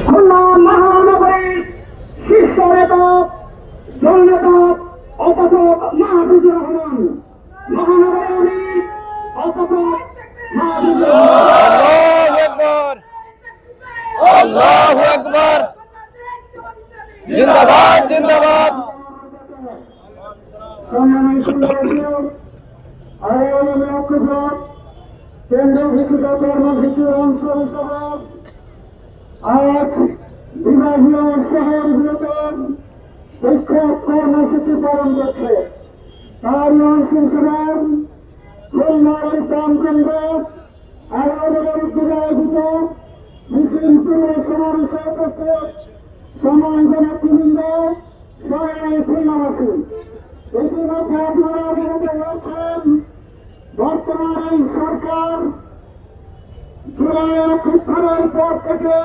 খুলনা মহানগরীর শীর্ষ নেতা জননেতা অধ্যাপক মাহফুজুর রহমান, মহানগরী আমির অধ্যাপক মাহফুজুর রহমান। আল্লাহু আকবার, জিন্দাবাদ জিন্দাবাদ। সম্মানিত কেন্দ্র ঘোষিত কর্মসূচির অংশ হিসেবে আজ বিভাগীয় শহরগুলোতে বিক্ষোভ কর্মসূচি পালন করছে। তারই অংশ হিসেবে খুলনার প্রাণকেন্দ্রে আয়োজনের উদ্যোগে আয়োজিত মিছিল পূর্ব সমাবেশে উপস্থিত সম্মানিত নেতৃবৃন্দ, সবাই খুলনাবাসী, ইতিমধ্যে আপনারা অবগত হয়েছেন বর্তমান এই সরকার জুলাই অভ্যুত্থানের পর থেকে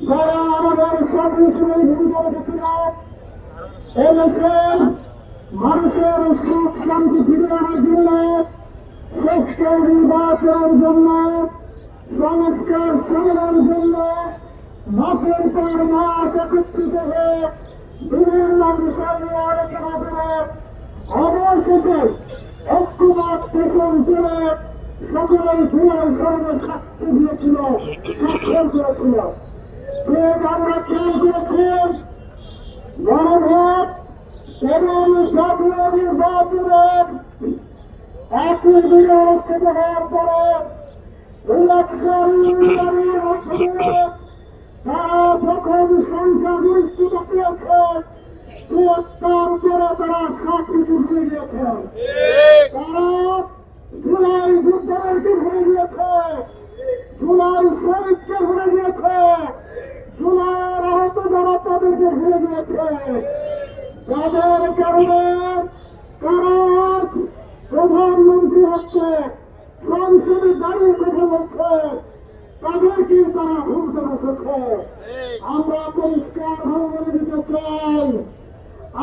যারা আমাদের স্বাধীন ভূমিকা রেখেছিল, এদেশের মানুষের সুখ শান্তি ফিরিয়ে আনার জন্য, শ্রেষ্ঠ নির্বাচনের জন্য, সংস্কার সাধনের জন্য মাসের পর মাস একত্রিত হয়ে বিভিন্ন বিষয় নিয়ে আলোচনা করে অবশেষে ঐক্যমত পোষণ করে সকলেই ধুলার স্মরণে সাক্ষী দিয়েছিল, স্বাক্ষর করেছিল। আমরা খেয়াল করেছি গণভোট এবং জাতীয় নির্বাচনের একই দিনে অনুষ্ঠিত হওয়ার পরে ইলেকশন তারা যখন সংখ্যাগরিষ্ঠতা পেয়েছে, তারপরে তারা সব কিছু ভুলে গিয়েছে। তারা জুলাই যুদ্ধকে ভুলে গিয়েছে, জুলাই শহীদকে ভুলে গিয়েছে, জুলাইয়ের আহত যারা তাদেরকে ভুলে গিয়েছে, যাদের কারণে তারা প্রধানমন্ত্রী হচ্ছে, সংসদে দাঁড়িয়ে কথা বলছে, তাদেরকে তারা ভুলতে বসেছে। আমরা পরিষ্কার ভাবে বলে দিতে চাই,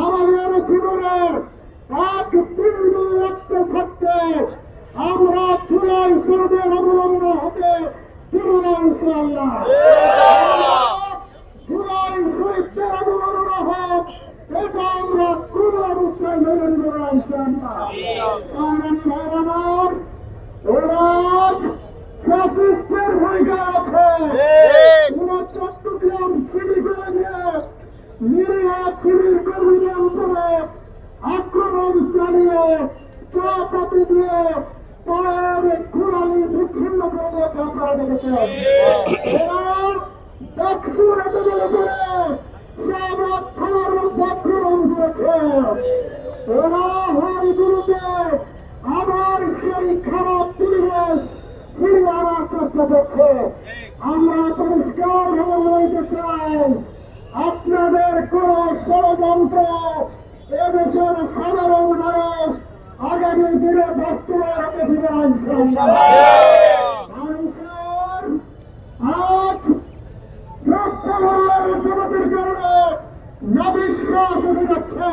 আমাদের জীবনের এক বিন্দু রক্ত থাকতে আমরা চুলাই সরদের অবলম্বন হতে দিব না ইনশাআল্লাহ। চুলাই শহীদদের অবলম্বন হোক, এটা আমরা কোন অবস্থায় মেনে নিব না ইনশাআল্লাহ। আমার ওরা ফ্যাসিস্টের ভূমিকা আছে, ওরা চট্টগ্রাম সিটি কলেজে নিরীহ সিভিল কর্মীদের উপরে আক্রমণ চালিয়ে চাপাতি দিয়ে পায়ের গোড়ালি বিচ্ছিন্ন করে দিয়েছে, আপনারা দেখেছেন। এরা একশো নেতাদের উপরে শাহবাগ থানার মধ্যে আক্রমণ করেছে। এরা হওয়ার বিরুদ্ধে আবার সেই খারাপ পরিবেশ ফিরিয়ে আনার চেষ্টা করছে। আমরা পরিষ্কার ভাবে বলতে চাই, আপনাদের কোন ষড়যন্ত্র এদেশের সাধারণ মানুষ আগামী দিনে বাস্তবায়ন হতে দিবে না ইনশাআল্লাহ। মানুষের আজ দ্রব্যমূল্যের ঊর্ধ্বগতির কারণে নাবিশ্বাস উঠে যাচ্ছে,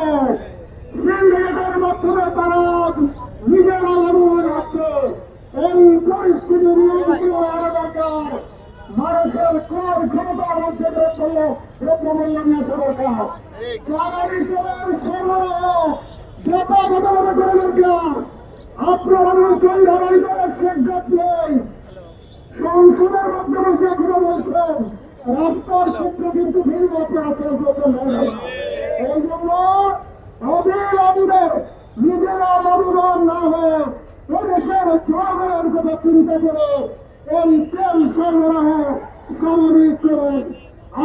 সিন্ডিকেটের মাধ্যমে তারা নিজেরা লাভবান হচ্ছে। এই পরিস্থিতি নিয়ন্ত্রণ করা দরকার। মানুষের ক্রয় ক্ষমতার মধ্যে দ্রব্যমূল্য নিয়ে আসা দরকার। জ্বালানির সরবরাহ যথাযথভাবে করা দরকার। আপনারা বলছেন জ্বালানি তেলের সেক্টর নেই, সংসদের মধ্যে বসে এখনো বলছেন, রাস্তার চিত্র কিন্তু ভিন্ন আপনারা কেউ করছেন। এই জন্য অবিলম্বে নিজেরা লাভবান না হয়ে এদেশের জনগণের কথা চিন্তা করে এই তেল সরবরাহ স্বাভাবিক করে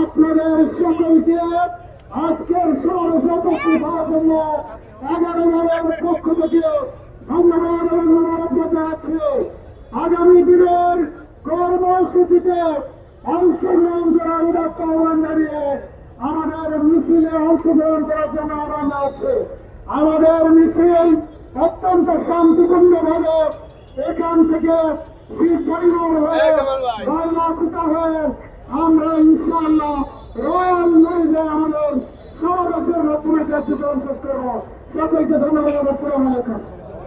আপনাদের সকলকে আজকের সমাবেশে উপস্থিত হওয়ার জন্য 11 দলের পক্ষ থেকে ধন্যবাদ এবং মোবারকবাদ জানাচ্ছি। আগামী দিনের কর্মসূচিতে অংশগ্রহণ করার উদাত্ত আহ্বান জানিয়ে আমাদের মিছিলে অংশগ্রহণ করার জন্য আহ্বান জানাচ্ছি। আমাদের মিছিল অত্যন্ত শান্তিপূর্ণ ভাবে এখান থেকে শিবপরিবার হয়ে বাংলাকুটা হয়ে আমরা ইনশাআল্লাহ রয়্যাল মরিজে আমাদের সমাবেশের মাধ্যমে কার্যক্রম শেষ করবো। সকলকে ধন্যবাদ। আসসালামু আলাইকুম।